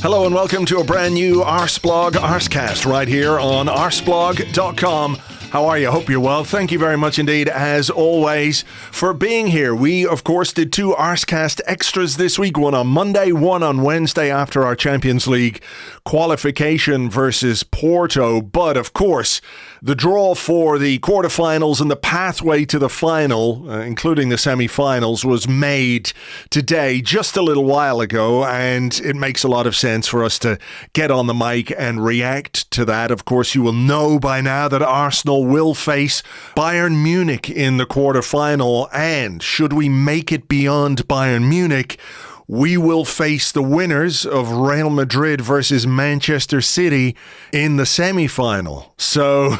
Hello and welcome to a brand new Arseblog Arsecast right here on arseblog.com. How are you? Hope you're well. Thank you very much indeed, as always, for being here. We, of course, did two Arsecast extras this week, one on Monday, one on Wednesday after our Champions League qualification versus Porto. But, of course, the draw for the quarterfinals and the pathway to the final, including the semi-finals, was made today, just a little while ago, and it makes a lot of sense for us to get on the mic and react to that. Of course, you will know by now that Arsenal will face Bayern Munich in the quarterfinal, and should we make it beyond Bayern Munich, we will face the winners of Real Madrid versus Manchester City in the semi-final. So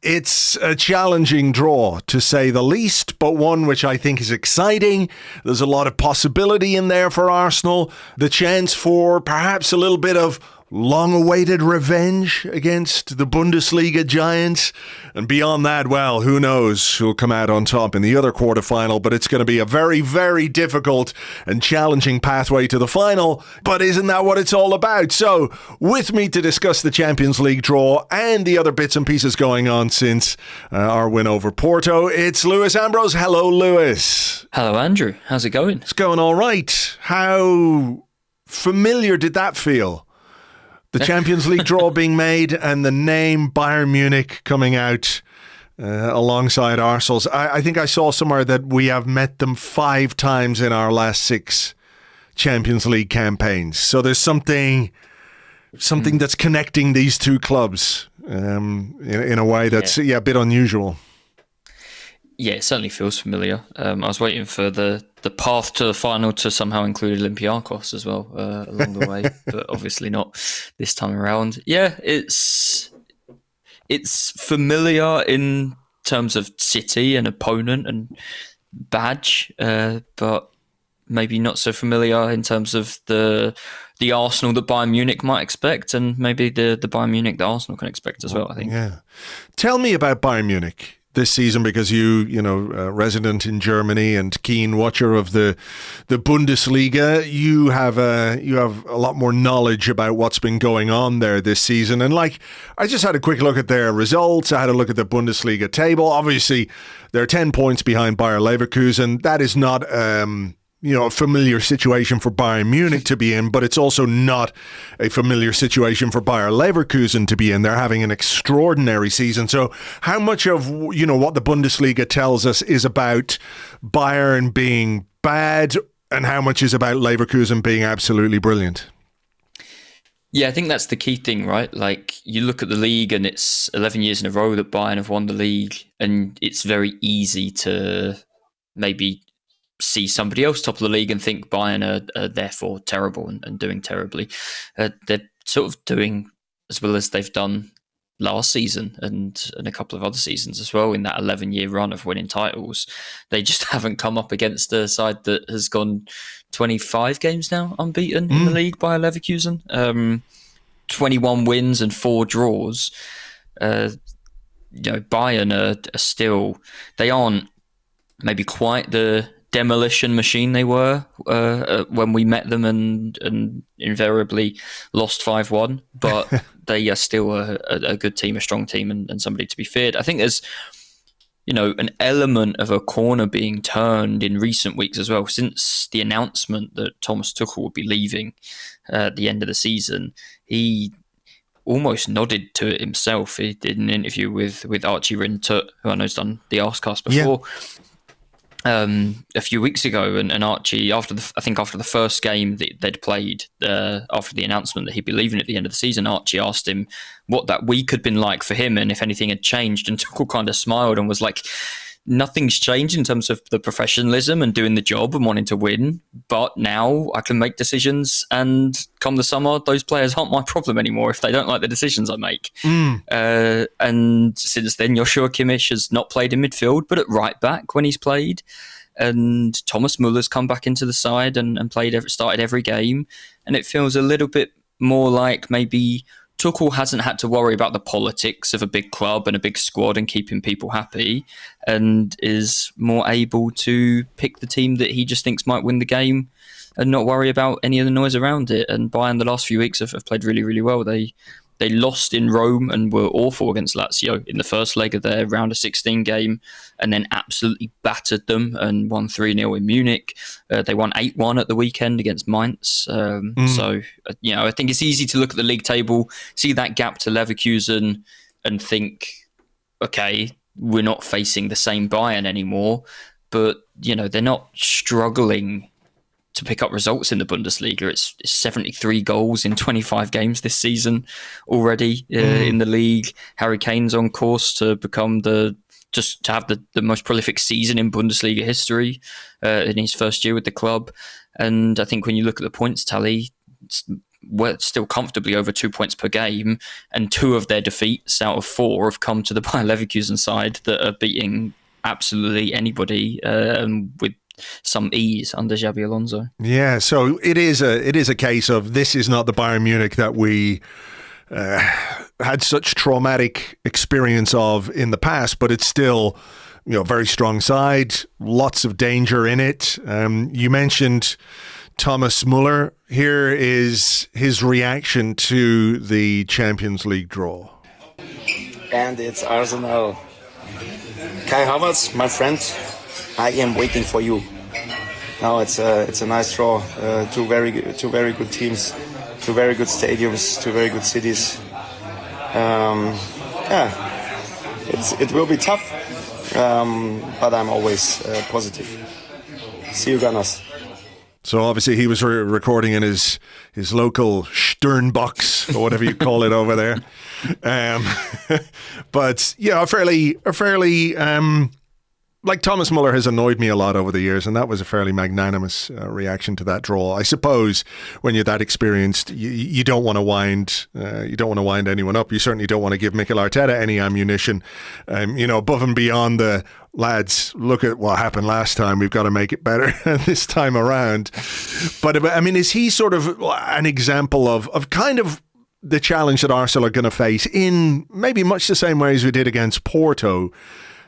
it's a challenging draw, to say the least, but one which I think is exciting. There's a lot of possibility in there for Arsenal. The chance for perhaps a little bit of long-awaited revenge against the Bundesliga giants. And beyond that, well, who knows who'll come out on top in the other quarterfinal, but it's going to be a very, very difficult and challenging pathway to the final. But isn't that what it's all about? So, with me to discuss the Champions League draw and the other bits and pieces going on since our win over Porto, it's Lewis Ambrose. Hello, Lewis. Hello, Andrew. How's it going? It's going all right. How familiar did that feel? The Champions League draw being made and the name Bayern Munich coming out alongside Arsenal's. I think I saw somewhere that we have met them 5 times in our last 6 Champions League campaigns. So there's something that's connecting these two clubs in a way that's a bit unusual. Yeah, it certainly feels familiar. I was waiting for the path to the final to somehow include Olympiacos as well along the way, but obviously not this time around. Yeah, it's familiar in terms of city and opponent and badge, but maybe not so familiar in terms of the Arsenal that Bayern Munich might expect, and maybe the Bayern Munich that Arsenal can expect as well, I think. Yeah. Tell me about Bayern Munich this season, because you resident in Germany and keen watcher of the Bundesliga, you have a lot more knowledge about what's been going on there this season. And I just had a quick look at their results. I had a look at the Bundesliga table. Obviously, they're 10 points behind Bayer Leverkusen. That is not a familiar situation for Bayern Munich to be in, but it's also not a familiar situation for Bayer Leverkusen to be in. They're having an extraordinary season. So how much of, what the Bundesliga tells us is about Bayern being bad, and how much is about Leverkusen being absolutely brilliant? Yeah, I think that's the key thing, right? You look at the league and it's 11 years in a row that Bayern have won the league, and it's very easy to maybe see somebody else top of the league and think Bayern are therefore terrible and doing terribly. They're sort of doing as well as they've done last season and a couple of other seasons as well in that 11-year run of winning titles. They just haven't come up against a side that has gone 25 games now unbeaten in the league by Leverkusen. 21 wins and 4 draws. Bayern are still, they aren't maybe quite the demolition machine they were when we met them and invariably lost 5-1, but they are still a good team, a strong team, and somebody to be feared. I think there's an element of a corner being turned in recent weeks as well, since the announcement that Thomas Tuchel would be leaving at the end of the season. He almost nodded to it himself. He did an interview with Archie Rintut, who I know has done the Arsecast before. Yeah. A few weeks ago, and Archie, after the first game that they'd played, after the announcement that he'd be leaving at the end of the season, Archie asked him what that week had been like for him and if anything had changed, and Tuchel kind of smiled and was like, nothing's changed in terms of the professionalism and doing the job and wanting to win, but now I can make decisions, and come the summer, those players aren't my problem anymore if they don't like the decisions I make. And since then, Joshua Kimmich has not played in midfield, but at right back when he's played, and Thomas Muller's come back into the side and started every game, and it feels a little bit more like maybe Tuchel hasn't had to worry about the politics of a big club and a big squad and keeping people happy, and is more able to pick the team that he just thinks might win the game and not worry about any of the noise around it. And Bayern, the last few weeks, have played really, really well. They lost in Rome and were awful against Lazio in the first leg of their round of 16 game, and then absolutely battered them and won 3-0 in Munich. They won 8-1 at the weekend against Mainz. So, I think it's easy to look at the league table, see that gap to Leverkusen and think, okay, we're not facing the same Bayern anymore. But, they're not struggling to pick up results in the Bundesliga. It's 73 goals in 25 games this season already in the league. Harry Kane's on course to become to have the most prolific season in Bundesliga history in his first year with the club. And I think when you look at the points tally, we're still comfortably over 2 points per game, and 2 of their defeats out of 4 have come to the Bayer Leverkusen side that are beating absolutely anybody with some ease under Xabi Alonso. Yeah, so it is a case of this is not the Bayern Munich that we had such traumatic experience of in the past, but it's still, very strong side, lots of danger in it. You mentioned Thomas Muller. Here is his reaction to the Champions League draw. And it's Arsenal. Kai Havertz, my friend, I am waiting for you. Now it's a nice draw. Two very good teams, 2 very good stadiums, 2 very good cities. It will be tough, but I'm always positive. See you, Gunners. So obviously he was recording in his local Sternbox or whatever you call it over there. But yeah, a fairly like Thomas Muller has annoyed me a lot over the years, and that was a fairly magnanimous reaction to that draw. I suppose when you're that experienced, you don't want to wind anyone up. You certainly don't want to give Mikel Arteta any ammunition. Above and beyond the lads, look at what happened last time. We've got to make it better this time around. But I mean, is he sort of an example of kind of the challenge that Arsenal are going to face in maybe much the same way as we did against Porto?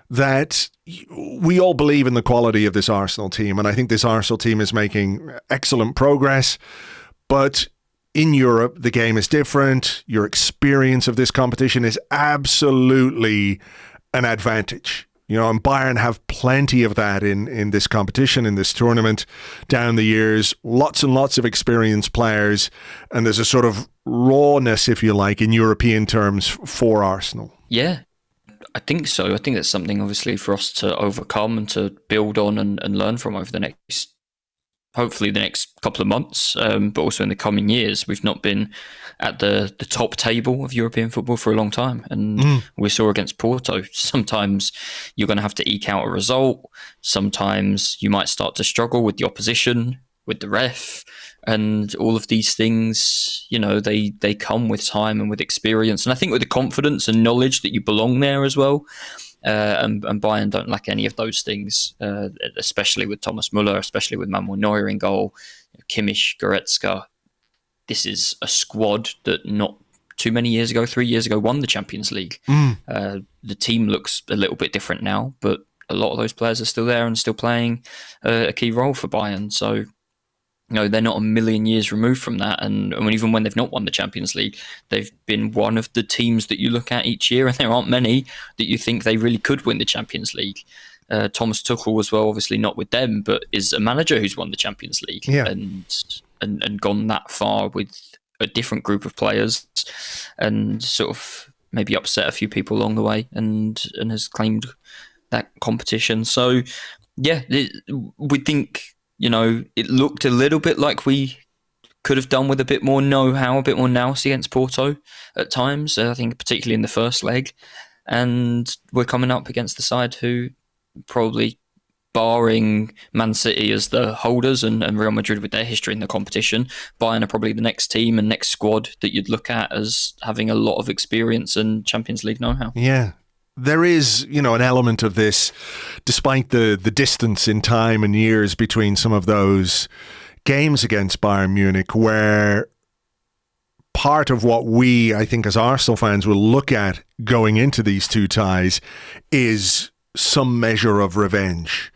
That we all believe in the quality of this Arsenal team, and I think this Arsenal team is making excellent progress. But in Europe, the game is different. Your experience of this competition is absolutely an advantage. And Bayern have plenty of that in this competition, in this tournament, down the years. Lots and lots of experienced players, and there's a sort of rawness, if you like, in European terms for Arsenal. Yeah. I think so. I think that's something, obviously, for us to overcome and to build on and learn from over the next couple of months, but also in the coming years. We've not been at the top table of European football for a long time. And we saw against Porto, sometimes you're going to have to eke out a result. Sometimes you might start to struggle with the opposition, with the ref, and all of these things, they come with time and with experience. And I think with the confidence and knowledge that you belong there as well. And Bayern don't lack any of those things, especially with Thomas Muller, especially with Manuel Neuer in goal, Kimmich, Goretzka. This is a squad that not too many years ago, 3 years ago, won the Champions League. The team looks a little bit different now, but a lot of those players are still there and still playing a key role for Bayern. So, they're not a million years removed from that. And even when they've not won the Champions League, they've been one of the teams that you look at each year, and there aren't many that you think they really could win the Champions League. Thomas Tuchel as well, obviously not with them, but is a manager who's won the Champions League and gone that far with a different group of players and sort of maybe upset a few people along the way and has claimed that competition. So, yeah, we think... it looked a little bit like we could have done with a bit more know-how, a bit more nous against Porto at times, I think particularly in the first leg. And we're coming up against the side who probably, barring Man City as the holders and Real Madrid with their history in the competition, Bayern are probably the next team and next squad that you'd look at as having a lot of experience and Champions League know-how. Yeah. There is, an element of this, despite the distance in time and years between some of those games against Bayern Munich, where part of what we, I think, as Arsenal fans will look at going into these two ties is some measure of revenge.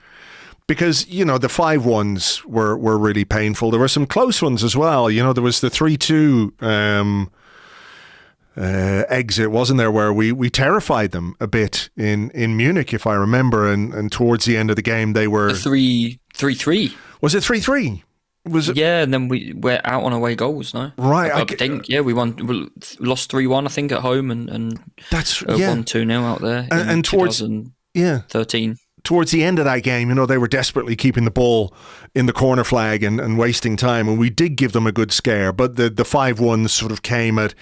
Because, the 5-1s were really painful. There were some close ones as well. There was the 3-2 exit, wasn't there, where we terrified them a bit in Munich, if I remember. And towards the end of the game, they were... 3-3. Was it 3-3? Was it? Yeah, and then we're out on away goals, no? Right. I think, we lost 3-1, I think, at home, and that's 1-2 out there and towards 2013. Towards the end of that game, they were desperately keeping the ball in the corner flag and wasting time, and we did give them a good scare. But the 5-1 sort of came at,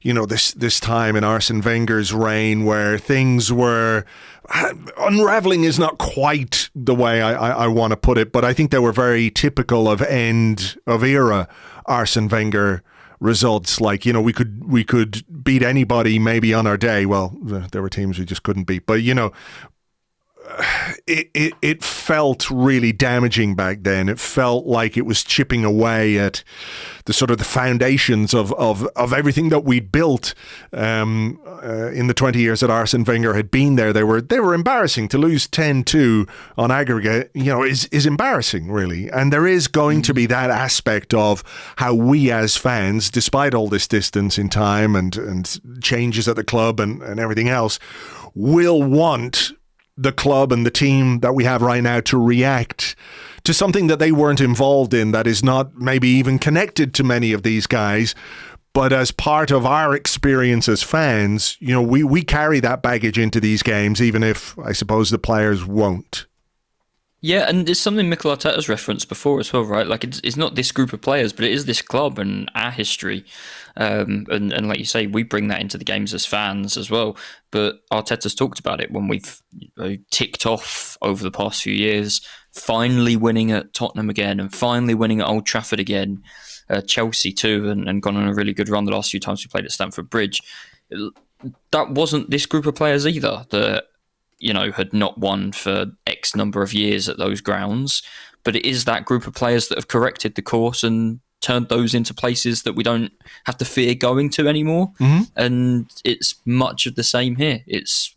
this time in Arsene Wenger's reign where things were unraveling is not quite the way I want to put it, but I think they were very typical of end of era Arsene Wenger results. Like, we could beat anybody maybe on our day. Well, there were teams we just couldn't beat, but it felt really damaging back then. It felt like it was chipping away at the sort of the foundations of everything that we'd built in the 20 years that Arsene Wenger had been there. They were embarrassing. To lose 10-2 on aggregate, is embarrassing, really. And there is going to be that aspect of how we as fans, despite all this distance in time and changes at the club and everything else, will want the club and the team that we have right now to react to something that they weren't involved in, that is not maybe even connected to many of these guys, but as part of our experience as fans, we carry that baggage into these games, even if I suppose the players won't. Yeah, and it's something Mikel Arteta's referenced before as well, right? Like, it's not this group of players, but it is this club and our history. And like you say, we bring that into the games as fans as well. But Arteta's talked about it when we've ticked off over the past few years, finally winning at Tottenham again and finally winning at Old Trafford again, Chelsea too, and gone on a really good run the last few times we played at Stamford Bridge. That wasn't this group of players either that had not won for X number of years at those grounds. But it is that group of players that have corrected the course and turned those into places that we don't have to fear going to anymore. Mm-hmm. And it's much of the same here.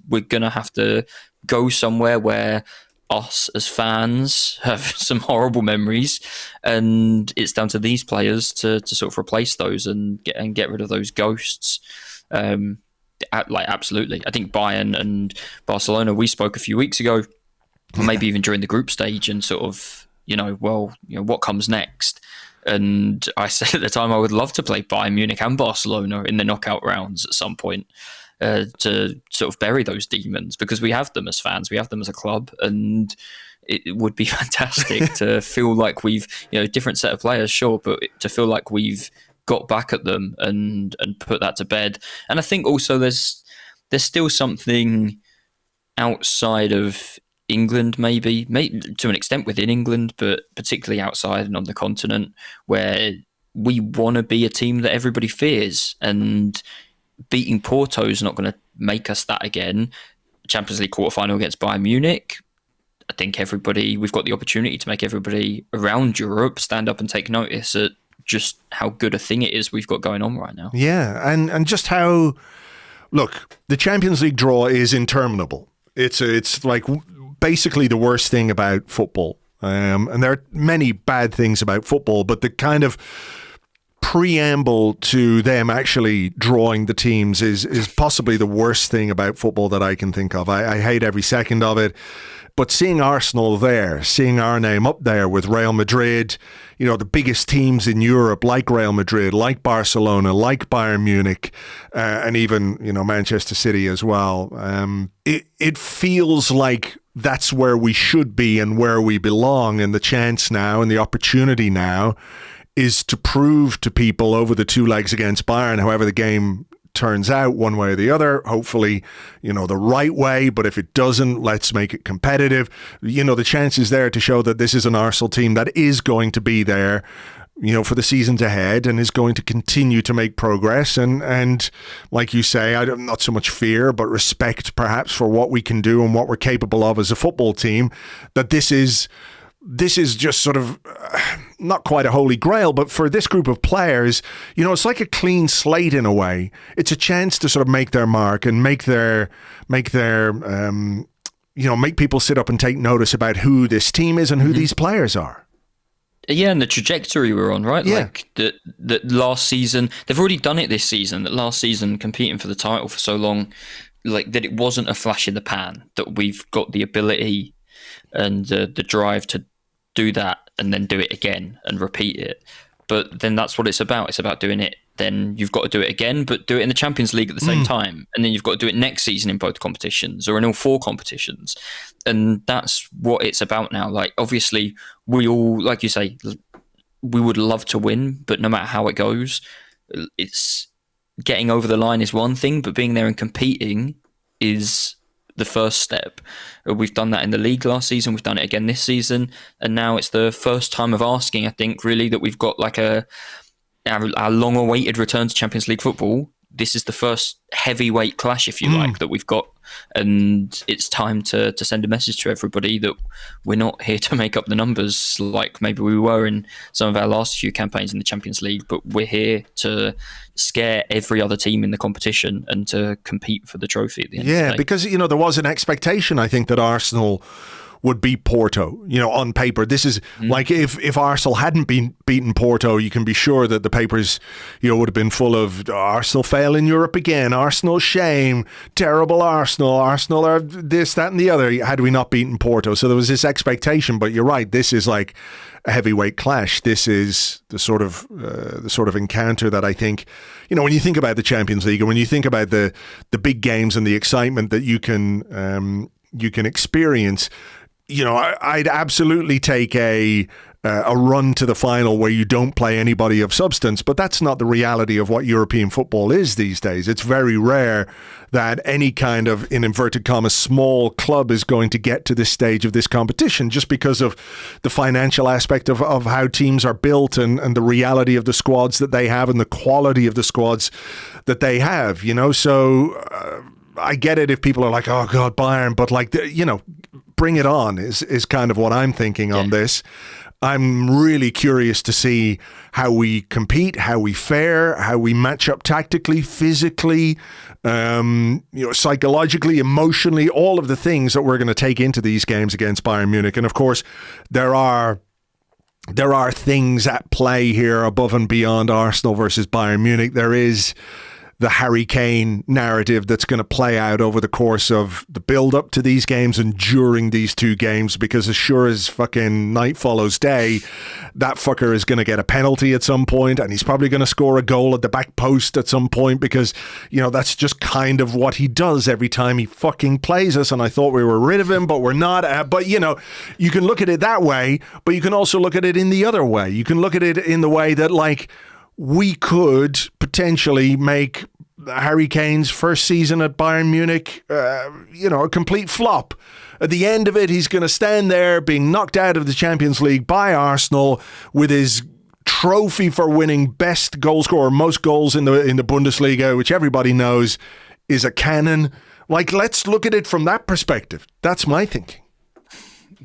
We're going to have to go somewhere where us as fans have some horrible memories, and it's down to these players to sort of replace those and get rid of those ghosts. Absolutely. I think Bayern and Barcelona, we spoke a few weeks ago, or maybe even during the group stage, and sort of, what comes next? And I said at the time I would love to play Bayern Munich and Barcelona in the knockout rounds at some point to sort of bury those demons, because we have them as fans, we have them as a club, and it would be fantastic to feel like we've, different set of players, sure, but to feel like we've got back at them and put that to bed. And I think also there's still something outside of England, maybe to an extent within England, but particularly outside and on the continent, where we want to be a team that everybody fears, and beating Porto is not going to make us that again. Champions League quarterfinal against Bayern Munich, I think we've got the opportunity to make everybody around Europe stand up and take notice at just how good a thing it is we've got going on right now. Yeah, and just how, look, the Champions League draw is interminable. It's like basically the worst thing about football. And there are many bad things about football, but the kind of preamble to them actually drawing the teams is possibly the worst thing about football that I can think of. I hate every second of it. But seeing Arsenal there, seeing our name up there with Real Madrid, the biggest teams in Europe, like Real Madrid, like Barcelona, like Bayern Munich, and even, Manchester City as well. It feels like that's where we should be and where we belong. And the chance now and the opportunity now is to prove to people over the two legs against Bayern, however the game turns out, one way or the other, hopefully, the right way. But if it doesn't, let's make it competitive. The chance is there to show that this is an Arsenal team that is going to be there, for the seasons ahead, and is going to continue to make progress. And like you say, not so much fear, but respect perhaps for what we can do and what we're capable of as a football team, that this is just sort of, not quite a holy grail, but for this group of players, it's like a clean slate in a way. It's a chance to sort of make their mark and make people sit up and take notice about who this team is and who these players are. Yeah, and the trajectory we're on, right? Yeah. Like that last season, they've already done it this season. That last season, competing for the title for so long, like that, it wasn't a flash in the pan. That we've got the ability and the drive to do that and then do it again and repeat it. But then that's what it's about. It's about doing it. Then you've got to do it again, but do it in the Champions League at the same time. And then you've got to do it next season in both competitions or in all 4 competitions. And that's what it's about now. Like, obviously, we all, like you say, we would love to win, but no matter how it goes, it's getting over the line is one thing, but being there and competing is the first step. We've done that in the league last season. We've done it again this season. And now it's the first time of asking, I think, really, that we've got like our long-awaited return to Champions League football. This is the first heavyweight clash, if you like, that we've got. And it's time to send a message to everybody that we're not here to make up the numbers like maybe we were in some of our last few campaigns in the Champions League, but we're here to scare every other team in the competition and to compete for the trophy at the end of the day. Because, there was an expectation, I think, that Arsenal would beat Porto, on paper. This is like if Arsenal hadn't been beaten Porto, you can be sure that the papers, would have been full of Arsenal fail in Europe again, Arsenal shame, terrible Arsenal are this, that and the other, had we not beaten Porto. So there was this expectation, but you're right, this is like a heavyweight clash. This is the sort of encounter that I think, when you think about the Champions League and when you think about the big games and the excitement that you can experience, I'd absolutely take a run to the final where you don't play anybody of substance, but that's not the reality of what European football is these days. It's very rare that any kind of, in inverted commas, small club is going to get to this stage of this competition just because of the financial aspect of how teams are built and the reality of the squads that they have and the quality of the squads that they have, So I get it if people are like, oh God, Bayern, but like, bring it on is kind of what I'm thinking on this. I'm really curious to see how we compete, how we fare, how we match up tactically, physically, psychologically, emotionally, all of the things that we're going to take into these games against Bayern Munich. And of course, there are things at play here above and beyond Arsenal versus Bayern Munich. There is the Harry Kane narrative that's going to play out over the course of the build-up to these games and during these 2 games, because as sure as fucking night follows day, that fucker is going to get a penalty at some point, and he's probably going to score a goal at the back post at some point, because, that's just kind of what he does every time he fucking plays us, and I thought we were rid of him, but we're not. But, you can look at it that way, but you can also look at it in the other way. You can look at it in the way that, like, we could potentially make Harry Kane's first season at Bayern Munich, a complete flop. At the end of it, he's going to stand there being knocked out of the Champions League by Arsenal with his trophy for winning best goal scorer, most goals in the Bundesliga, which everybody knows is a cannon. Like, let's look at it from that perspective. That's my thinking.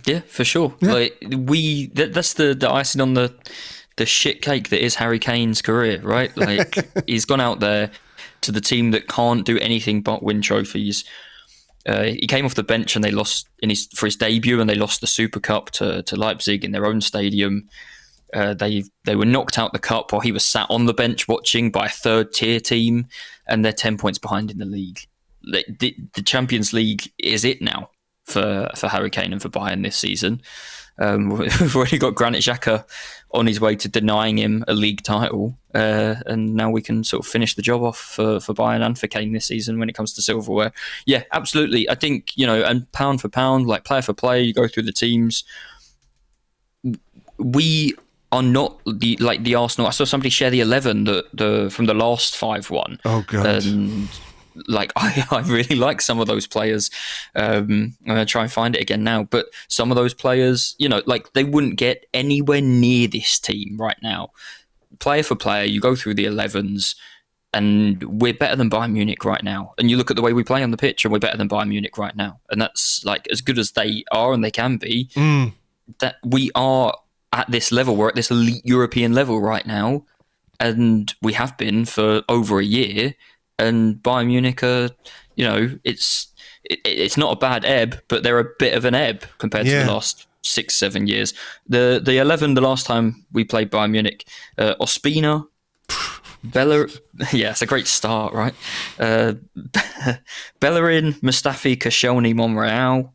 Yeah, for sure. Yeah. Like that's the icing on the shit cake that is Harry Kane's career, right? Like, he's gone out there to the team that can't do anything but win trophies. He came off the bench and they lost for his debut, and they lost the Super Cup to Leipzig in their own stadium. They were knocked out the cup while he was sat on the bench watching by a 3rd-tier team, and they're 10 points behind in the league. The Champions League is it now for Harry Kane and for Bayern this season. We've already got Granit Xhaka on his way to denying him a league title, and now we can sort of finish the job off for Bayern and for Kane this season when it comes to silverware. Yeah, absolutely. I think, and pound for pound, like player for player, you go through the teams. We are not the Arsenal. I saw somebody share the 11 from the last 5-1. Oh God. And like I really like some of those players. I'm gonna try and find it again now, but some of those players, like they wouldn't get anywhere near this team right now. Player for player, you go through the 11s, and we're better than Bayern Munich right now. And you look at the way we play on the pitch, and we're better than Bayern Munich right now. And that's like as good as they are and they can be. That we are at this level. We're at this elite European level right now, and we have been for over a year. And Bayern Munich are, it's not a bad ebb, but they're a bit of an ebb compared to the last 6-7 years. The 11 the last time we played Bayern Munich, Ospina, it's a great start, right? Bellerin, Mustafi, Koscielny, Monreal,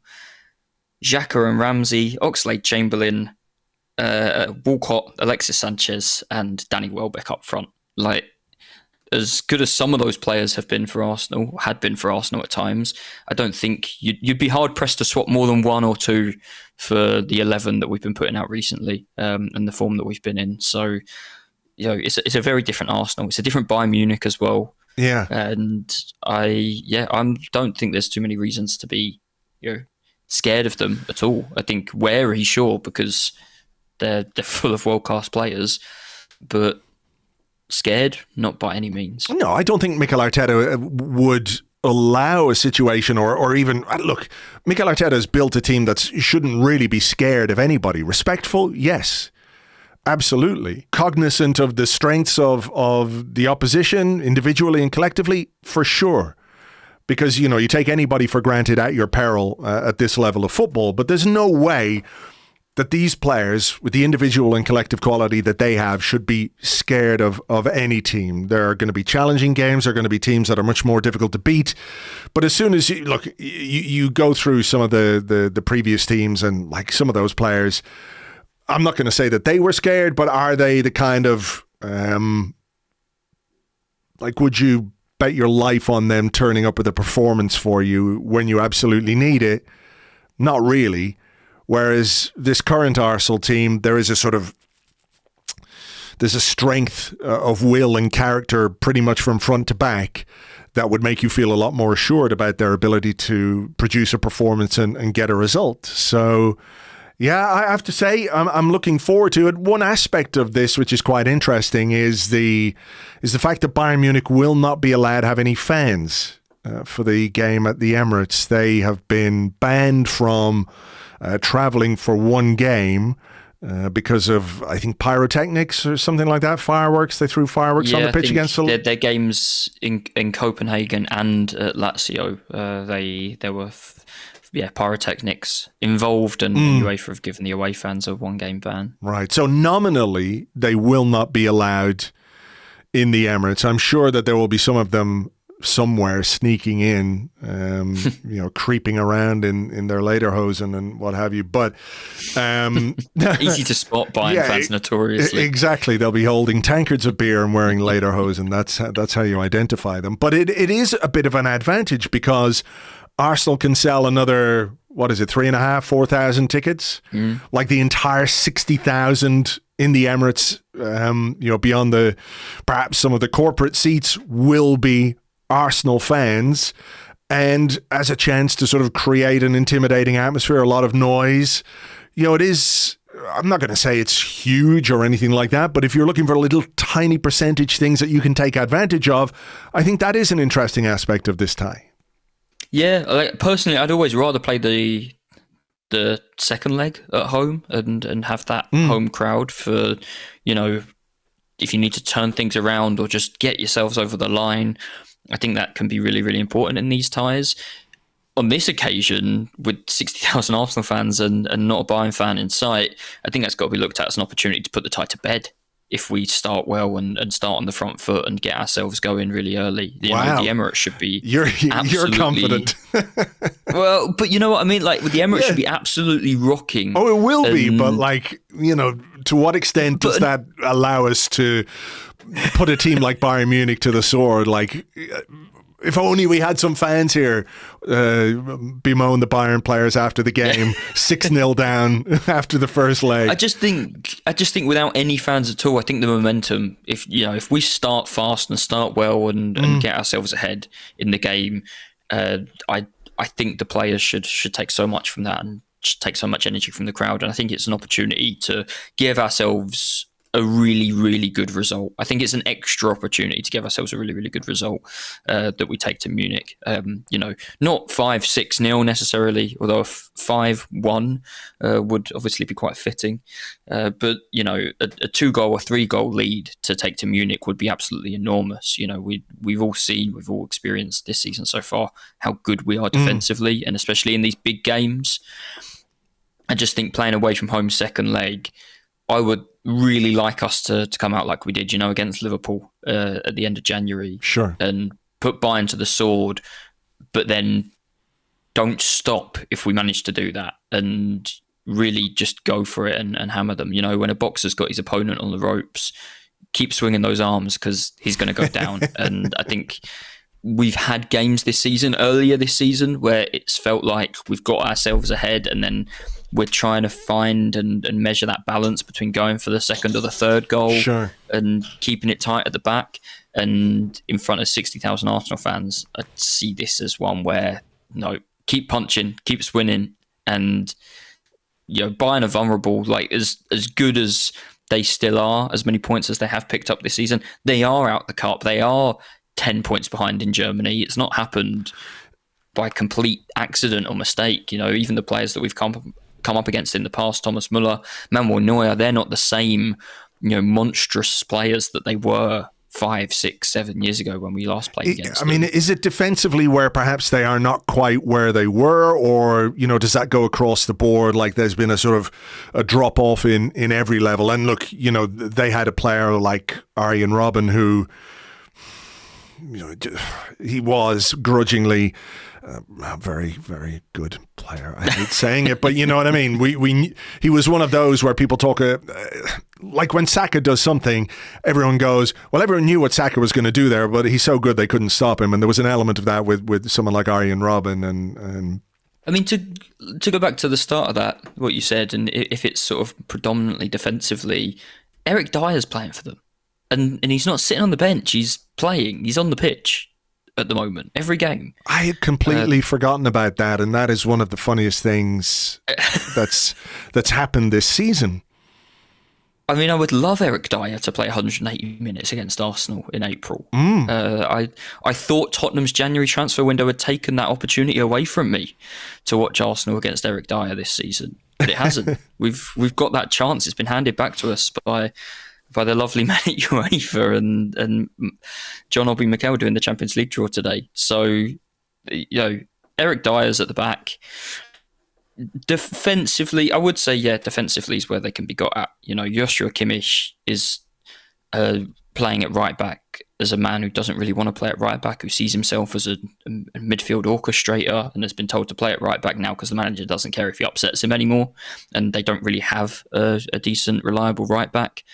Xhaka and Ramsey, Oxlade-Chamberlain, Walcott, Alexis Sanchez, and Danny Welbeck up front. Like, as good as some of those players had been for Arsenal at times, I don't think you'd be hard pressed to swap more than one or two for the 11 that we've been putting out recently, and the form that we've been in. So, it's a very different Arsenal. It's a different Bayern Munich as well. Yeah, and I don't think there's too many reasons to be scared of them at all. I think wary, sure, because they're full of world class players, but scared, not by any means. No, I don't think Mikel Arteta would allow a situation or even look. Mikel Arteta has built a team that shouldn't really be scared of anybody. Respectful, yes, absolutely. Cognizant of the strengths of the opposition, individually and collectively, for sure. Because you take anybody for granted at your peril at this level of football, but there's no way that these players, with the individual and collective quality that they have, should be scared of any team. There are going to be challenging games. There are going to be teams that are much more difficult to beat. But as soon as you go through some of the previous teams and like some of those players, I'm not going to say that they were scared, but are they the kind of, would you bet your life on them turning up with a performance for you when you absolutely need it? Not really. Whereas this current Arsenal team, there's a strength of will and character pretty much from front to back that would make you feel a lot more assured about their ability to produce a performance and get a result. So, yeah, I have to say I'm looking forward to it. One aspect of this, which is quite interesting, is the fact that Bayern Munich will not be allowed to have any fans for the game at the Emirates. They have been banned from traveling for one game because of, I think, pyrotechnics or something like that. Fireworks. They threw fireworks on the pitch against their games in Copenhagen and at Lazio. There were pyrotechnics involved, and UEFA have given the away fans a one-game ban. Right. So nominally, they will not be allowed in the Emirates. I'm sure that there will be some of them somewhere sneaking in, creeping around in their lederhosen and what have you. But easy to spot Bayern fans notoriously. Exactly. They'll be holding tankards of beer and wearing lederhosen. That's how you identify them. But it is a bit of an advantage because Arsenal can sell another, 3,500, 4,000 tickets? Like the entire 60,000 in the Emirates, beyond perhaps some of the corporate seats will be Arsenal fans, and as a chance to sort of create an intimidating atmosphere, a lot of noise. It is, I'm not going to say it's huge or anything like that, but if you're looking for little tiny percentage things that you can take advantage of, I think that is an interesting aspect of this tie. Yeah, personally, I'd always rather play the second leg at home and have that home crowd for, if you need to turn things around or just get yourselves over the line. I think that can be really, really important in these ties. On this occasion, with 60,000 Arsenal fans and not a Bayern fan in sight, I think that's got to be looked at as an opportunity to put the tie to bed. If we start well and start on the front foot and get ourselves going really early, the Emirates should be. You're confident. Well, but you know what I mean. Like, the Emirates should be absolutely rocking. Oh, it will be, but to what extent does that allow us to put a team like Bayern Munich to the sword? Like, if only we had some fans here bemoan the Bayern players after the game, 6-0 down after the first leg. I just think without any fans at all, I think the momentum, if we start fast and start well and get ourselves ahead in the game, I think the players should take so much from that and take so much energy from the crowd. And I think it's an opportunity to give ourselves a really, really good result. I think it's an extra opportunity to give ourselves a really, really good result that we take to Munich. Not 5-6-0 necessarily, although 5-1 would obviously be quite fitting. But, a 2-goal or 3-goal lead to take to Munich would be absolutely enormous. We've all seen, we've all experienced this season so far how good we are defensively, and especially in these big games. I just think playing away from home second leg, I would really like us to come out like we did, against Liverpool at the end of January. Sure. And put Bayern to the sword, but then don't stop if we manage to do that and really just go for it and hammer them. When a boxer's got his opponent on the ropes, keep swinging those arms because he's going to go down. And I think we've had games earlier this season, where it's felt like we've got ourselves ahead and then we're trying to find and measure that balance between going for the second or the third goal. Sure. And keeping it tight at the back. And in front of 60,000 Arsenal fans, I see this as one where, keep punching, keep winning. And, Bayern are vulnerable. Like, as good as they still are, as many points as they have picked up this season, they are out the cup. They are 10 points behind in Germany. It's not happened by complete accident or mistake. Even the players that we've come up against in the past, Thomas Müller, Manuel Neuer, they're not the same, monstrous players that they were 5, 6, 7 years ago when we last played against them. Is it defensively where perhaps they are not quite where they were, or, does that go across the board? Like there's been a sort of a drop off in every level. And look, they had a player like Arjen Robben who, he was grudgingly a very, very good player. I hate saying it, but you know what I mean. He was one of those where people talk like when Saka does something, everyone goes, well, everyone knew what Saka was going to do there, but he's so good they couldn't stop him. And there was an element of that with someone like Arjen Robben and. To go back to the start of that, what you said, and if it's sort of predominantly defensively, Eric Dyer's playing for them. And he's not sitting on the bench, he's playing, he's on the pitch at the moment, every game. I had completely forgotten about that, and that is one of the funniest things that's happened this season. I would love Eric Dyer to play 180 minutes against Arsenal in April. I thought Tottenham's January transfer window had taken that opportunity away from me to watch Arsenal against Eric Dyer this season, but it hasn't. We've got that chance. It's been handed back to us by the lovely man at UEFA and John Obi Mikel doing the Champions League draw today. So, Eric Dyer's at the back. Defensively, I would say, defensively is where they can be got at. Joshua Kimmich is playing at right back as a man who doesn't really want to play at right back, who sees himself as a midfield orchestrator and has been told to play at right back now because the manager doesn't care if he upsets him anymore, and they don't really have a decent, reliable right back.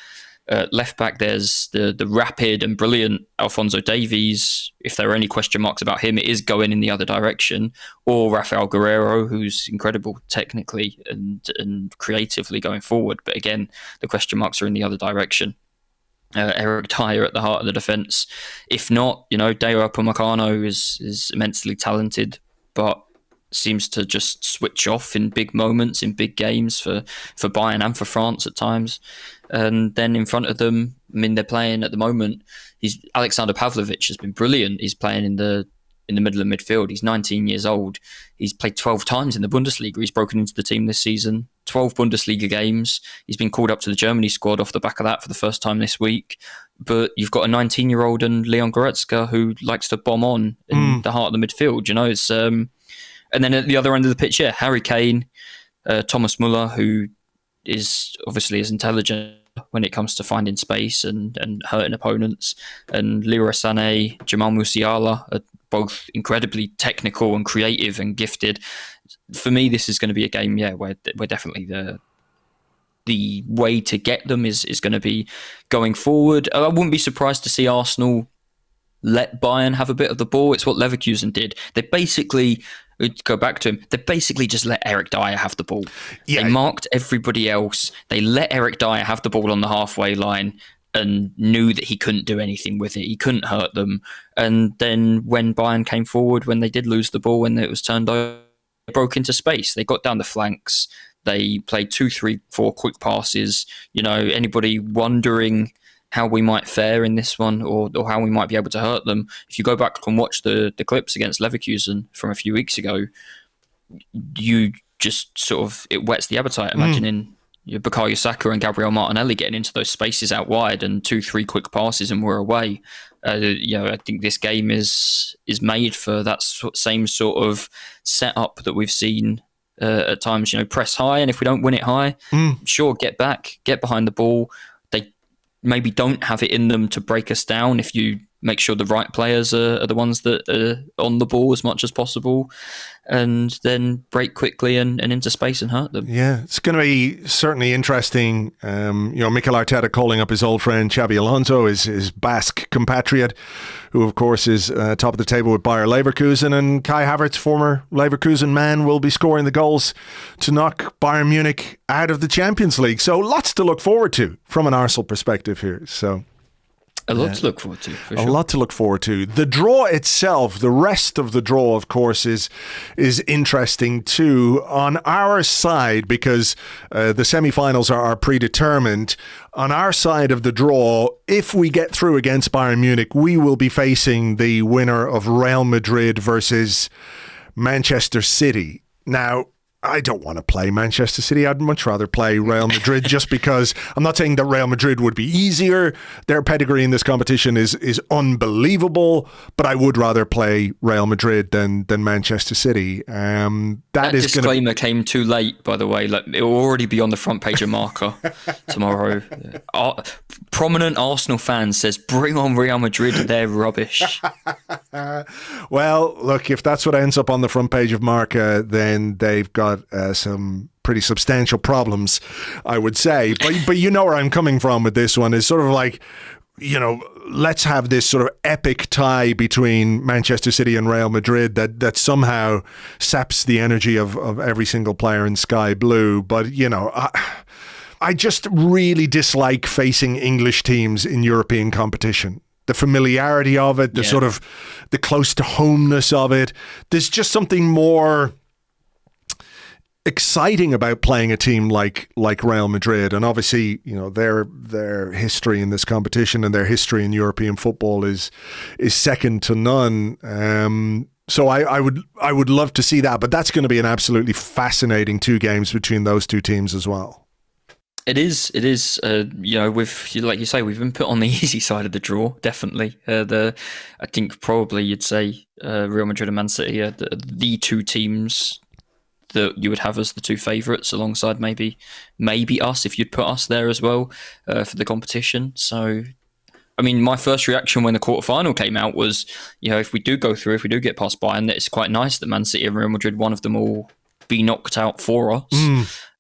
Left back, there's the rapid and brilliant Alphonso Davies. If there are any question marks about him, it is going in the other direction. Or Rafael Guerreiro, who's incredible technically and creatively going forward. But again, the question marks are in the other direction. Eric Dyer at the heart of the defence. If not, Deo Upamecano is immensely talented, but seems to just switch off in big moments, in big games for Bayern and for France at times. And then in front of them, they're playing at the moment. Alexander Pavlovic has been brilliant. He's playing in the middle of midfield. He's 19 years old. He's played 12 times in the Bundesliga. He's broken into the team this season. 12 Bundesliga games. He's been called up to the Germany squad off the back of that for the first time this week. But you've got a 19-year-old and Leon Goretzka who likes to bomb on in the heart of the midfield. It's and then at the other end of the pitch, Harry Kane, Thomas Müller, who is obviously as intelligent when it comes to finding space and hurting opponents, and Leroy Sané, Jamal Musiala are both incredibly technical and creative and gifted. For me, this is going to be a game, where definitely the way to get them is going to be going forward. I wouldn't be surprised to see Arsenal let Bayern have a bit of the ball. It's what Leverkusen did. They basically, go back to him, they basically just let Eric Dyer have the ball. Yeah. They marked everybody else. They let Eric Dyer have the ball on the halfway line and knew that he couldn't do anything with it. He couldn't hurt them. And then when Bayern came forward, when they did lose the ball, when it was turned over, they broke into space. They got down the flanks. They played 2, 3, 4 quick passes. Anybody wondering how we might fare in this one, or how we might be able to hurt them? If you go back and watch the clips against Leverkusen from a few weeks ago, you just sort of, it whets the appetite. Imagining Bukayo Saka and Gabriel Martinelli getting into those spaces out wide and 2, 3 quick passes and we're away. I think this game is made for that same sort of setup that we've seen at times. Press high, and if we don't win it high, sure, get back, get behind the ball. They maybe don't have it in them to break us down if you make sure the right players are the ones that are on the ball as much as possible, and then break quickly and into space and hurt them. Yeah, it's going to be certainly interesting. Mikel Arteta calling up his old friend Xabi Alonso, his Basque compatriot, who of course is top of the table with Bayer Leverkusen, and Kai Havertz, former Leverkusen man, will be scoring the goals to knock Bayern Munich out of the Champions League. So lots to look forward to from an Arsenal perspective here. So a lot to look forward to, for sure. A lot to look forward to. The draw itself, the rest of the draw, of course, is interesting too. On our side, because the semi-finals are predetermined, on our side of the draw, if we get through against Bayern Munich, we will be facing the winner of Real Madrid versus Manchester City. Now, I don't want to play Manchester City. I'd much rather play Real Madrid, just because I'm not saying that Real Madrid would be easier. Their pedigree in this competition is unbelievable, but I would rather play Real Madrid than Manchester City. That disclaimer came too late, by the way. Like, it will already be on the front page of Marca tomorrow. Prominent Arsenal fan says, "Bring on Real Madrid, they're rubbish." Well, look, if that's what ends up on the front page of Marca, then they've got some pretty substantial problems, I would say. But you know where I'm coming from with this one. Is sort of like, let's have this sort of epic tie between Manchester City and Real Madrid that somehow saps the energy of every single player in Sky Blue. But, I just really dislike facing English teams in European competition. The familiarity of it, the sort of the close to homeness of it. There's just something more exciting about playing a team like Real Madrid, and obviously their history in this competition and their history in European football is second to none. So I would love to see that, but that's going to be an absolutely fascinating 2 games between those 2 teams as well. It is. With, like you say, we've been put on the easy side of the draw. Definitely, I think probably you'd say Real Madrid and Man City are the 2 teams that you would have as the 2 favourites, alongside maybe us, if you'd put us there as well for the competition. So, I mean, my first reaction when the quarterfinal came out was, if we do go through, if we do get past Bayern, it's quite nice that Man City and Real Madrid, one of them will be knocked out for us.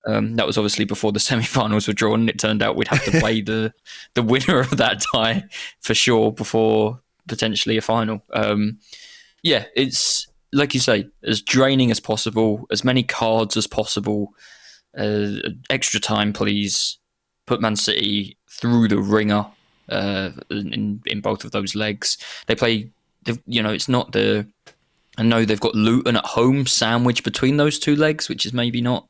That was obviously before the semi-finals were drawn, and it turned out we'd have to play the winner of that tie for sure before potentially a final. It's, like you say, as draining as possible, as many cards as possible, extra time, please. Put Man City through the ringer in both of those legs. They play, it's not I know they've got Luton at home sandwiched between those 2 legs, which is maybe not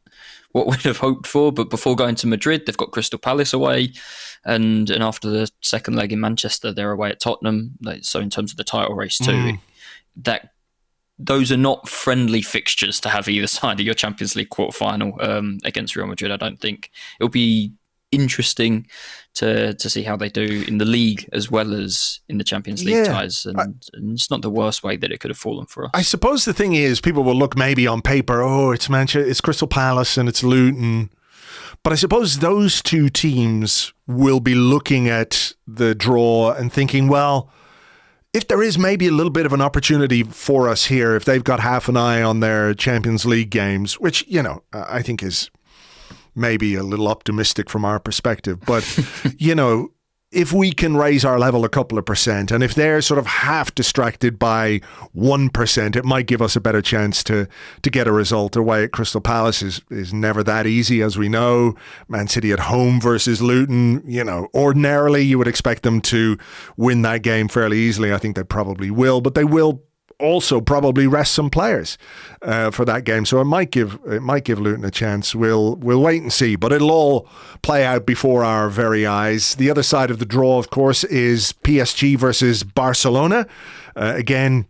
what we'd have hoped for, but before going to Madrid, they've got Crystal Palace away, and after the second leg in Manchester, they're away at Tottenham. So in terms of the title race too, those are not friendly fixtures to have either side of your Champions League quarterfinal against Real Madrid. I don't think it'll be interesting to see how they do in the league as well as in the Champions League ties, and it's not the worst way that it could have fallen for us. I suppose the thing is, people will look maybe on paper, it's Manchester, it's Crystal Palace and it's Luton, but I suppose those 2 teams will be looking at the draw and thinking, well, if there is maybe a little bit of an opportunity for us here, if they've got half an eye on their Champions League games, which, I think is maybe a little optimistic from our perspective, but, if we can raise our level a couple of percent, and if they're sort of half distracted by 1%, it might give us a better chance to get a result. Away at Crystal Palace is never that easy, as we know. Man City at home versus Luton, ordinarily you would expect them to win that game fairly easily. I think they probably will, but they will also probably rest some players for that game. So it might give Luton a chance. We'll wait and see, but it'll all play out before our very eyes. The other side of the draw, of course, is PSG versus Barcelona. Again,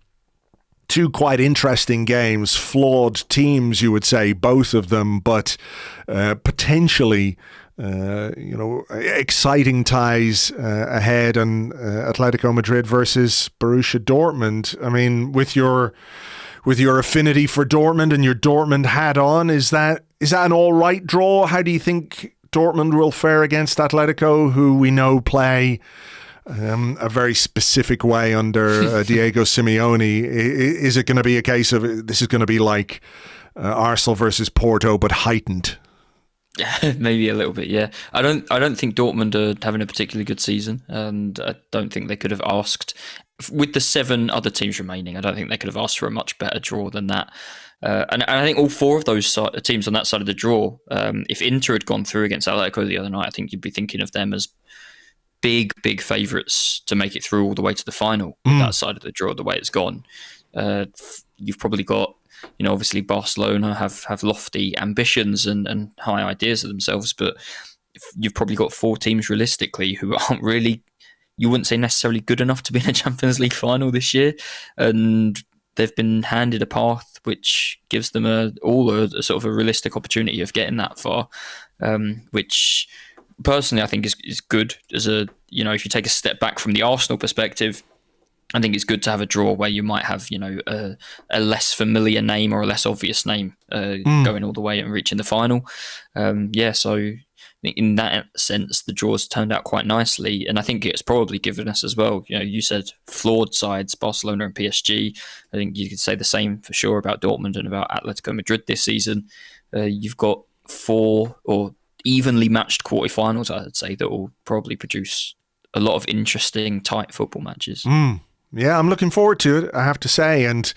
two quite interesting games, flawed teams, you would say, both of them, but potentially exciting ties ahead. And Atletico Madrid versus Borussia Dortmund. I mean, with your affinity for Dortmund and your Dortmund hat on, is that an all right draw? How do you think Dortmund will fare against Atletico, who we know play a very specific way under Diego Simeone? Is it going to be a case of this is going to be like Arsenal versus Porto, but heightened? Yeah, maybe a little bit. Yeah, I don't think Dortmund are having a particularly good season, and I don't think they could have asked, with the 7 other teams remaining, I don't think they could have asked for a much better draw than that. And I think all 4 of those teams on that side of the draw, if Inter had gone through against Atletico the other night, I think you'd be thinking of them as big favourites to make it through all the way to the final. With that side of the draw, the way it's gone, you've probably got, obviously Barcelona have lofty ambitions and high ideas of themselves, but you've probably got 4 teams realistically who aren't really, you wouldn't say necessarily good enough to be in a Champions League final this year, and they've been handed a path which gives them all a sort of a realistic opportunity of getting that far, which personally I think is good as a, if you take a step back from the Arsenal perspective, I think it's good to have a draw where you might have, a less familiar name or a less obvious name going all the way and reaching the final. So in that sense, the draws turned out quite nicely. And I think it's probably given us as well, you said flawed sides, Barcelona and PSG. I think you could say the same for sure about Dortmund and about Atletico Madrid this season. You've got 4 or evenly matched quarterfinals, I would say, that will probably produce a lot of interesting, tight football matches. Yeah, I'm looking forward to it, I have to say. And,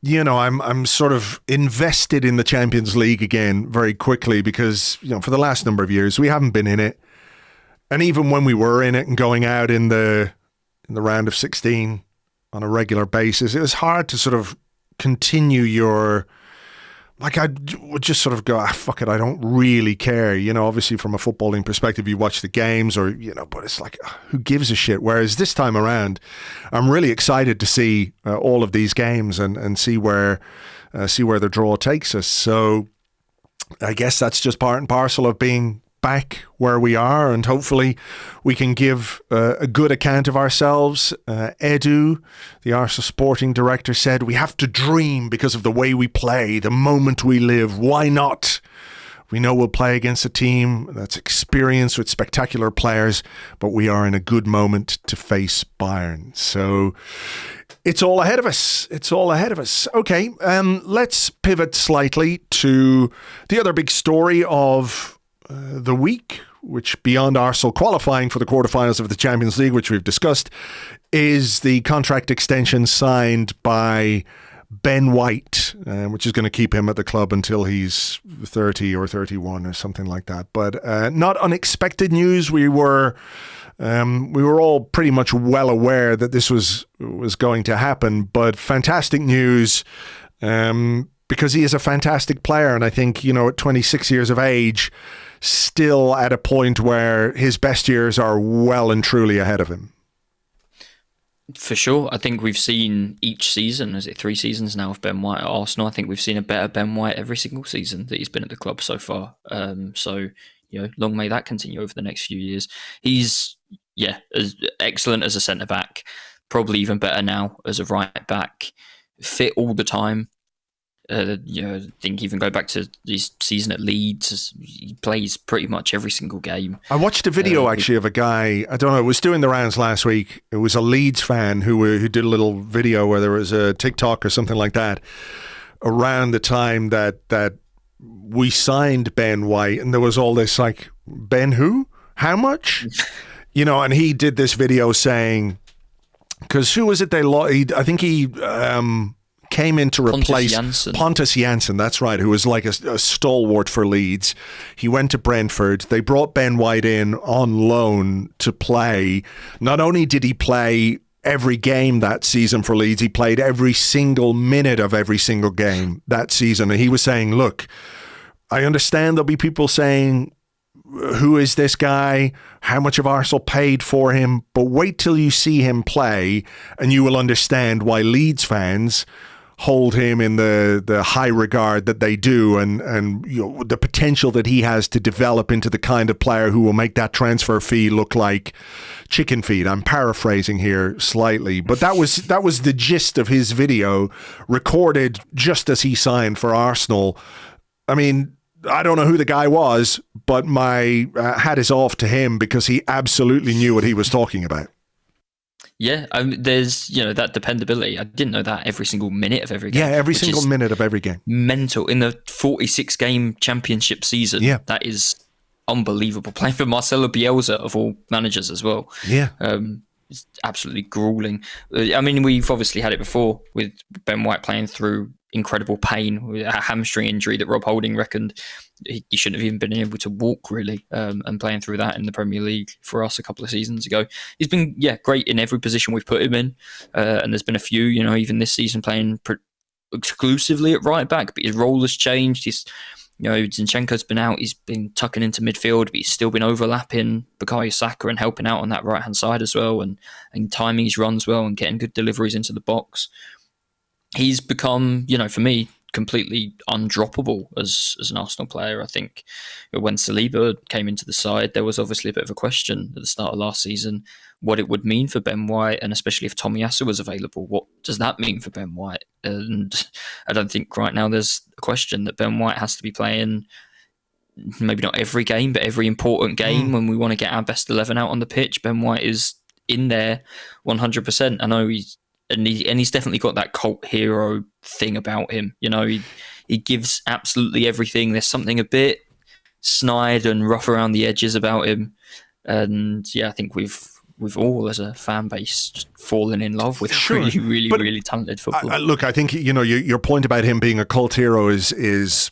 I'm sort of invested in the Champions League again very quickly because, for the last number of years, we haven't been in it. And even when we were in it and going out in the round of 16 on a regular basis, it was hard to sort of continue your... Like, I would just sort of go, fuck it, I don't really care. Obviously from a footballing perspective, you watch the games or, but it's like, who gives a shit? Whereas this time around, I'm really excited to see all of these games and see where the draw takes us. So I guess that's just part and parcel of being back where we are, and hopefully we can give a good account of ourselves. Edu, the Arsenal sporting director, said we have to dream because of the way we play, the moment we live. Why not? We know we'll play against a team that's experienced with spectacular players, but we are in a good moment to face Bayern. So it's all ahead of us. Okay, let's pivot slightly to the other big story of the week, which beyond Arsenal qualifying for the quarterfinals of the Champions League, which we've discussed, is the contract extension signed by Ben White, which is going to keep him at the club until he's 30 or 31 or something like that. But not unexpected news. We were all pretty much well aware that this was going to happen, but fantastic news because he is a fantastic player. And I think, at 26 years of age, still at a point where his best years are well and truly ahead of him. For sure. I think we've seen each season, is it 3 seasons now of Ben White at Arsenal? I think we've seen a better Ben White every single season that he's been at the club so far. Long may that continue over the next few years. He's, as excellent as a centre-back, probably even better now as a right-back, fit all the time. I think even go back to his season at Leeds, he plays pretty much every single game. I watched a video actually of a guy, I don't know, it was doing the rounds last week. It was a Leeds fan who did a little video where there was a TikTok or something like that around the time that we signed Ben White, and there was all this like, Ben who? How much? And he did this video saying, because who was it they lost? I think he... came in to replace Pontus Jansson, that's right, who was like a stalwart for Leeds. He went to Brentford. They brought Ben White in on loan to play. Not only did he play every game that season for Leeds. He played every single minute of every single game that season. And he was saying, look, I understand there'll be people saying, who is this guy? How much have Arsenal paid for him? But wait till you see him play and you will understand why Leeds fans hold him in the high regard that they do, and you know, the potential that he has to develop into the kind of player who will make that transfer fee look like chicken feed. I'm paraphrasing here slightly, but that was the gist of his video, recorded just as he signed for Arsenal. I mean, I don't know who the guy was, but my hat is off to him, because he absolutely knew what he was talking about. Yeah, there's that dependability. I didn't know that every single minute of every game. Yeah, every single minute of every game. Mental. In the 46 game championship season, that is unbelievable. Playing for Marcelo Bielsa of all managers as well. Yeah. It's absolutely grueling. I mean, we've obviously had it before with Ben White playing through incredible pain with a hamstring injury that Rob Holding reckoned he shouldn't have even been able to walk, really, and playing through that in the Premier League for us a couple of seasons ago. He's been great in every position we've put him in, and there's been a few, even this season playing exclusively at right back, but his role has changed. He's Zinchenko's been out, he's been tucking into midfield, but he's still been overlapping Bukayo Saka and helping out on that right hand side as well, and timing his runs well and getting good deliveries into the box. He's become, for me, completely undroppable as an Arsenal player. I think when Saliba came into the side, there was obviously a bit of a question at the start of last season what it would mean for Ben White, and especially if Tomiyasu was available, what does that mean for Ben White? And I don't think right now there's a question that Ben White has to be playing, maybe not every game, but every important game when we want to get our best 11 out on the pitch. Ben White is in there 100%. I know he's definitely got that cult hero thing about him. He gives absolutely everything. There's something a bit snide and rough around the edges about him. And I think we've all, as a fan base, just fallen in love with a really talented footballer. Look, I think your point about him being a cult hero is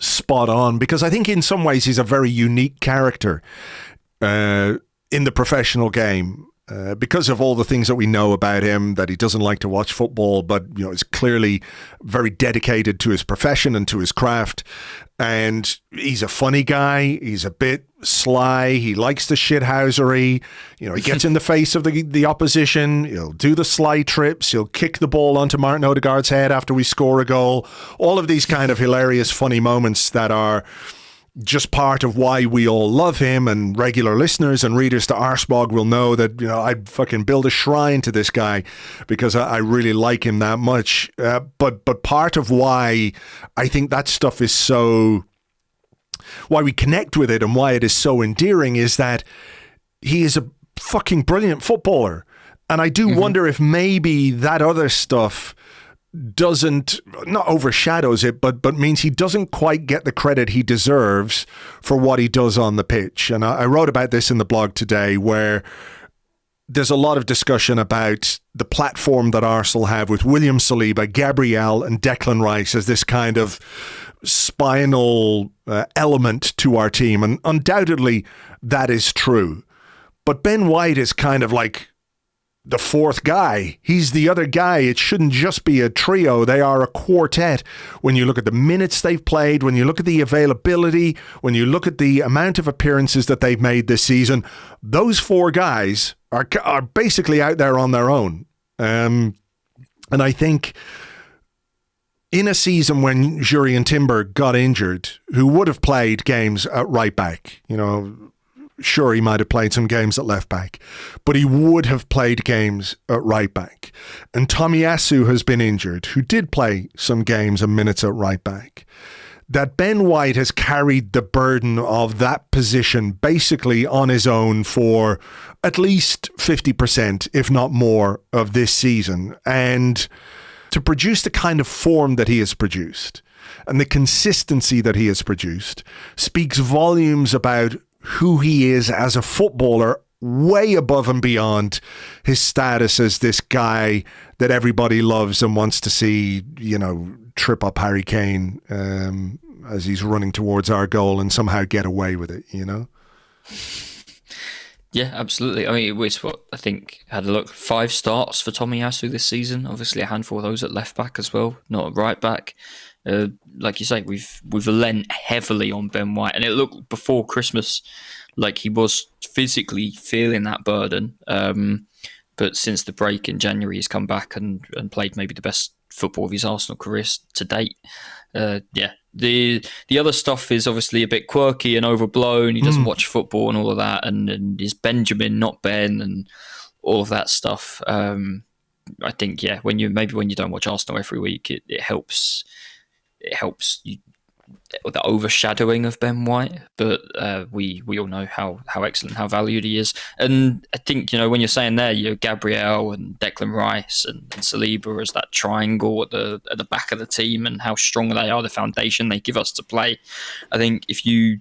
spot on, because I think in some ways he's a very unique character in the professional game. Because of all the things that we know about him, that he doesn't like to watch football, but is clearly very dedicated to his profession and to his craft. And he's a funny guy. He's a bit sly. He likes the shithousery. He gets in the face of the opposition. He'll do the sly trips. He'll kick the ball onto Martin Odegaard's head after we score a goal. All of these kind of hilarious, funny moments that are just part of why we all love him, and regular listeners and readers to Arseblog will know that I'd fucking build a shrine to this guy because I really like him that much. But part of why I think that stuff is why we connect with it and why it is so endearing is that he is a fucking brilliant footballer, and I do wonder if maybe that other stuff not overshadows it, but means he doesn't quite get the credit he deserves for what he does on the pitch. And I wrote about this in the blog today, where there's a lot of discussion about the platform that Arsenal have with William Saliba, Gabriel and Declan Rice as this kind of spinal element to our team. And undoubtedly that is true. But Ben White is kind of like the fourth guy. He's the other guy. It shouldn't just be a trio. They are a quartet. When you look at the minutes they've played, when you look at the availability, when you look at the amount of appearances that they've made this season, those four guys are basically out there on their own. And I think in a season when Jurrien Timber got injured, who would have played games at right back, sure, he might have played some games at left back, but he would have played games at right back. And Tomiyasu has been injured, who did play some games and minutes at right back. That Ben White has carried the burden of that position basically on his own for at least 50%, if not more, of this season. And to produce the kind of form that he has produced and the consistency that he has produced speaks volumes about who he is as a footballer, way above and beyond his status as this guy that everybody loves and wants to see, trip up Harry Kane as he's running towards our goal and somehow get away with it, Yeah, absolutely. I mean, it was what I think had a look 5 starts for Tomiyasu this season. Obviously, a handful of those at left back as well, not at right back. Like you say, we've lent heavily on Ben White, and it looked before Christmas like he was physically feeling that burden. But since the break in January, he's come back and played maybe the best football of his Arsenal career to date. Yeah, the other stuff is obviously a bit quirky and overblown. He doesn't watch football and all of that, and is Benjamin, not Ben, and all of that stuff. I think when you don't watch Arsenal every week, it helps. It helps you, the overshadowing of Ben White, but we all know how excellent, how valued he is. And I think, when you're saying there, Gabriel and Declan Rice and Saliba as that triangle at the back of the team, and how strong they are, the foundation they give us to play. I think if you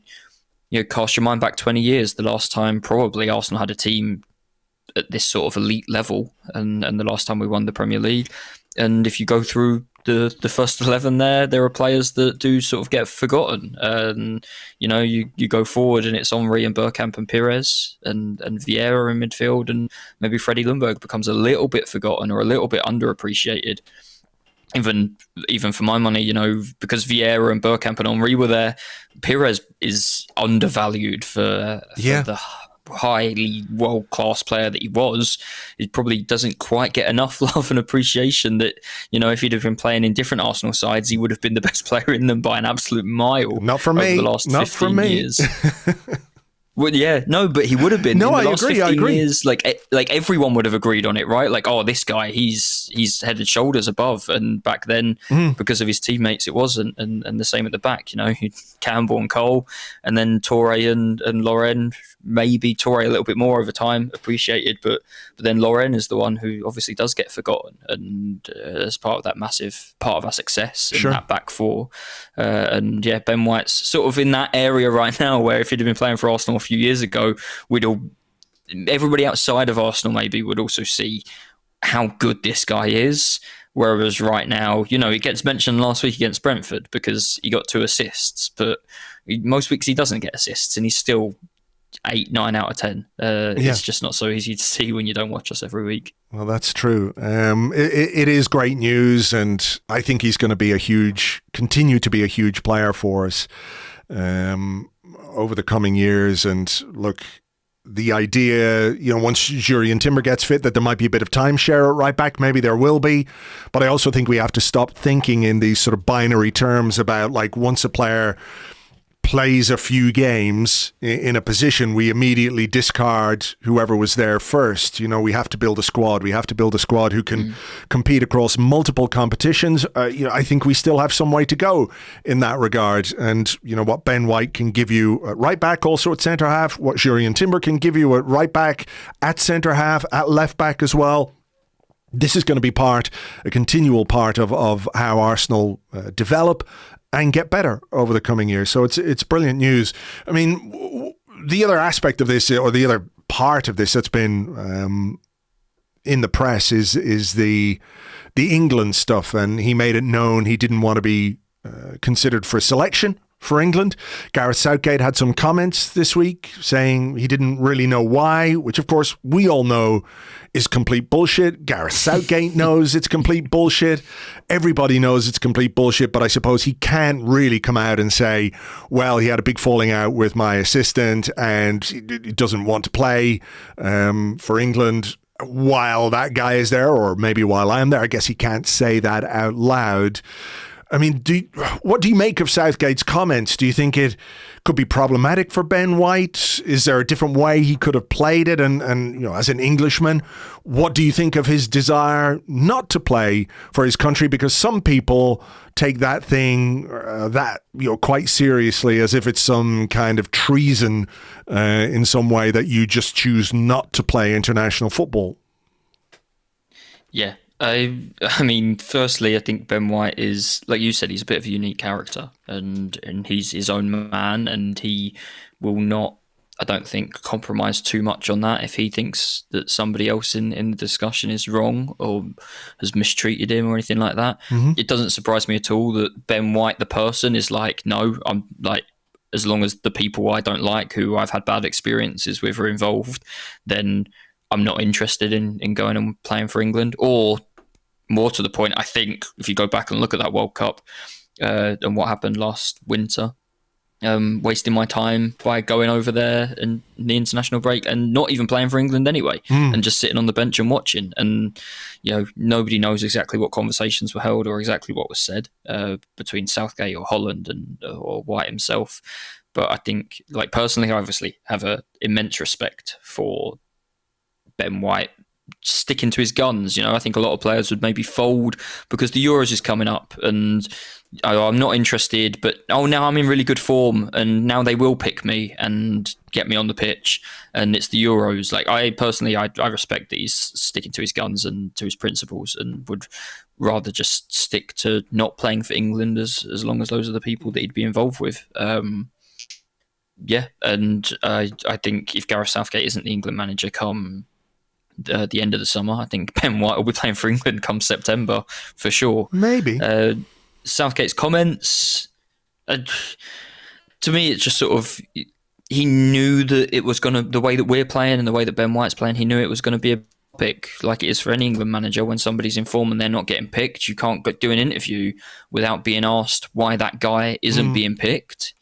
cast your mind back 20 years, the last time probably Arsenal had a team at this sort of elite level, and the last time we won the Premier League. And if you go through the first 11 there are players that do sort of get forgotten. And, you go forward and it's Henry and Bergkamp and Pires and Vieira in midfield, and maybe Freddie Ljungberg becomes a little bit forgotten or a little bit underappreciated. Even for my money, because Vieira and Bergkamp and Henry were there, Pires is undervalued for the highly world-class player that he was. He probably doesn't quite get enough love and appreciation that, if he'd have been playing in different Arsenal sides, he would have been the best player in them by an absolute mile. Not for me. The last Not 15 for me. years. Well, yeah, no, but he would have been. No, in the I last agree. 15 I agree. Years, like everyone would have agreed on it, right? Like, oh, this guy, he's head and shoulders above. And back then, because of his teammates, it wasn't. And the same at the back, Campbell and Cole, and then Toure and Loren. Maybe Toure a little bit more over time, appreciated, but then Loren is the one who obviously does get forgotten, and as part of that massive part of our success in that back four. Ben White's sort of in that area right now, where if he'd have been playing for Arsenal a few years ago, everybody outside of Arsenal maybe would also see how good this guy is. Whereas right now, he gets mentioned last week against Brentford because he got 2 assists, but most weeks he doesn't get assists, and he's still 8, 9 out of 10. It's just not so easy to see when you don't watch us every week. Well, that's true. It is great news, and I think he's going to continue to be a huge player for us over the coming years. And look, the idea, once Jurrien Timber gets fit, that there might be a bit of timeshare at right back. Maybe there will be. But I also think we have to stop thinking in these sort of binary terms about, like, once a player plays a few games in a position, we immediately discard whoever was there first. We have to build a squad. We have to build a squad who can compete across multiple competitions. I think we still have some way to go in that regard. And, what Ben White can give you at right back, also at centre half, what Jurrien Timber can give you at right back, at centre half, at left back as well. This is going to be a continual part of how Arsenal develop and get better over the coming years. So it's brilliant news. I mean, the other aspect of this, or the other part of this that's been in the press is the England stuff, and he made it known he didn't want to be considered for selection for England. Gareth Southgate had some comments this week saying he didn't really know why, which of course we all know is complete bullshit. Gareth Southgate knows it's complete bullshit. Everybody knows it's complete bullshit, but I suppose he can't really come out and say, well, he had a big falling out with my assistant and he doesn't want to play for England while that guy is there, or maybe while I'm there. I guess he can't say that out loud. I mean, what do you make of Southgate's comments? Do you think it could be problematic for Ben White? Is there a different way he could have played it? And as an Englishman, what do you think of his desire not to play for his country? Because some people take that thing quite seriously, as if it's some kind of treason in some way that you just choose not to play international football. Yeah. I mean, firstly, I think Ben White is, like you said, he's a bit of a unique character, and he's his own man, and he will not, I don't think, compromise too much on that. If he thinks that somebody else in the discussion is wrong or has mistreated him or anything like that, it doesn't surprise me at all that Ben White, the person, is like, no, I'm like, as long as the people I don't like, who I've had bad experiences with, are involved, then I'm not interested in going and playing for England. Or more to the point, I think if you go back and look at that World Cup and what happened last winter, wasting my time by going over there in the international break and not even playing for England anyway, and just sitting on the bench and watching. And nobody knows exactly what conversations were held or exactly what was said between Southgate or Holland or White himself. But I think, like, personally, I obviously have an immense respect for Ben White sticking to his guns. I think a lot of players would maybe fold because the Euros is coming up and I'm not interested, but now I'm in really good form and now they will pick me and get me on the pitch and it's the Euros. Like, I personally, I respect that he's sticking to his guns and to his principles, and would rather just stick to not playing for England as long as those are the people that he'd be involved with. And I think if Gareth Southgate isn't the England manager come the end of the summer, I think Ben White will be playing for England come September for sure. Maybe. Southgate's comments, to me, it's just sort of, he knew that it was going to, the way that we're playing and the way that Ben White's playing, he knew it was going to be a pick, like it is for any England manager. When somebody's in form and they're not getting picked, you can't do an interview without being asked why that guy isn't being picked.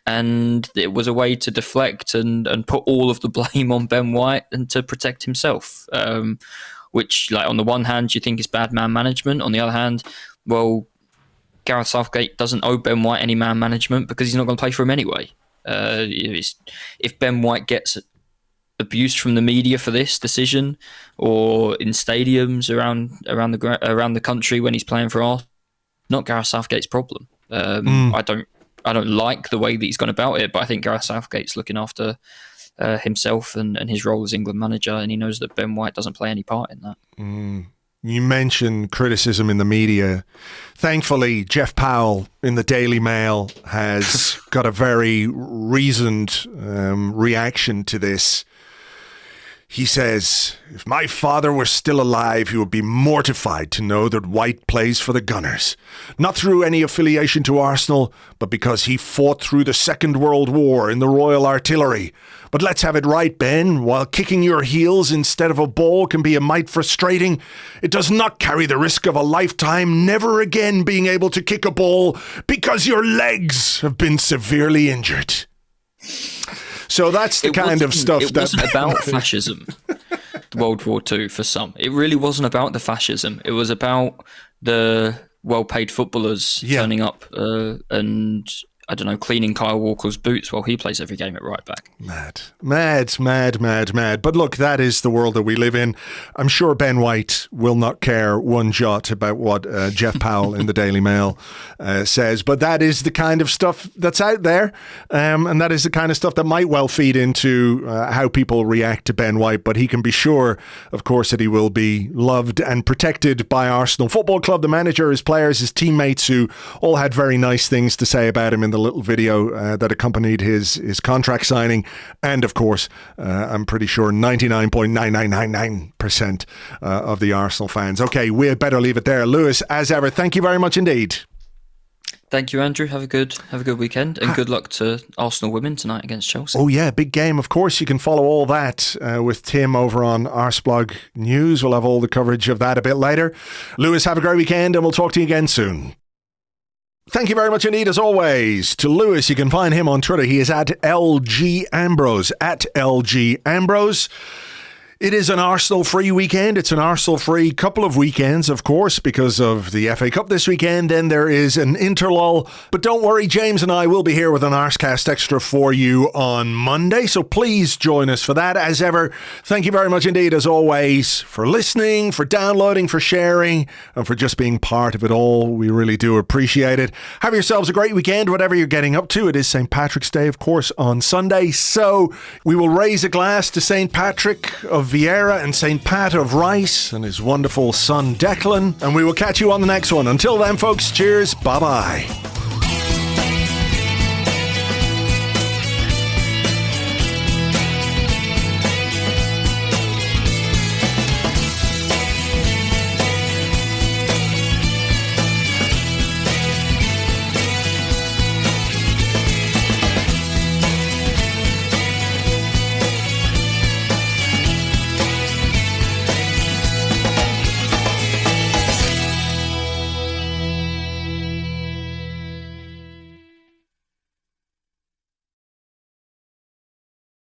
And it was a way to deflect and put all of the blame on Ben White and to protect himself, which, like, on the one hand, you think is bad man management. On the other hand, well, Gareth Southgate doesn't owe Ben White any man management because he's not going to play for him anyway. If Ben White gets abuse from the media for this decision, or in stadiums around the country when he's playing for Arsenal, not Gareth Southgate's problem. I don't like the way that he's gone about it, but I think Gareth Southgate's looking after himself and his role as England manager, and he knows that Ben White doesn't play any part in that. You mentioned criticism in the media. Thankfully, Jeff Powell in the Daily Mail has got a very reasoned reaction to this. He says, "If my father were still alive, he would be mortified to know that White plays for the Gunners. Not through any affiliation to Arsenal, but because he fought through the Second World War in the Royal Artillery. But let's have it right, Ben. While kicking your heels instead of a ball can be a mite frustrating, it does not carry the risk of a lifetime never again being able to kick a ball because your legs have been severely injured." So that's the kind of stuff that... It wasn't about fascism, World War II, for some. It really wasn't about the fascism. It was about the well-paid footballers turning up and, I don't know, cleaning Kyle Walker's boots while he plays every game at right back. Mad. But look, that is the world that we live in. I'm sure Ben White will not care one jot about what Jeff Powell in the Daily Mail says, but that is the kind of stuff that's out there, and that is the kind of stuff that might well feed into how people react to Ben White. But he can be sure, of course, that he will be loved and protected by Arsenal Football Club, the manager, his players, his teammates, who all had very nice things to say about him in the little video that accompanied his contract signing, and of course I'm pretty sure 99.9999% of the Arsenal fans. Okay, we had better leave it there. Lewis, as ever, thank you very much indeed. Thank you, Andrew. Have a good weekend, and good luck to Arsenal women tonight against Chelsea. Oh yeah, big game. Of course, you can follow all that with Tim over on Arseblog News. We'll have all the coverage of that a bit later. Lewis, have a great weekend, and we'll talk to you again soon. Thank you very much indeed, as always, to Lewis. You can find him on Twitter. He is at LG Ambrose, at LG Ambrose. It is an Arsenal-free weekend. It's an Arsenal-free couple of weekends, of course, because of the FA Cup this weekend. Then there is an interlull. But don't worry, James and I will be here with an Arsecast Extra for you on Monday. So please join us for that. As ever, thank you very much indeed, as always, for listening, for downloading, for sharing, and for just being part of it all. We really do appreciate it. Have yourselves a great weekend, whatever you're getting up to. It is St. Patrick's Day, of course, on Sunday. So we will raise a glass to St. Patrick of Vieira and St. Pat of Rice and his wonderful son Declan, and we will catch you on the next one. Until then, folks, cheers, bye-bye.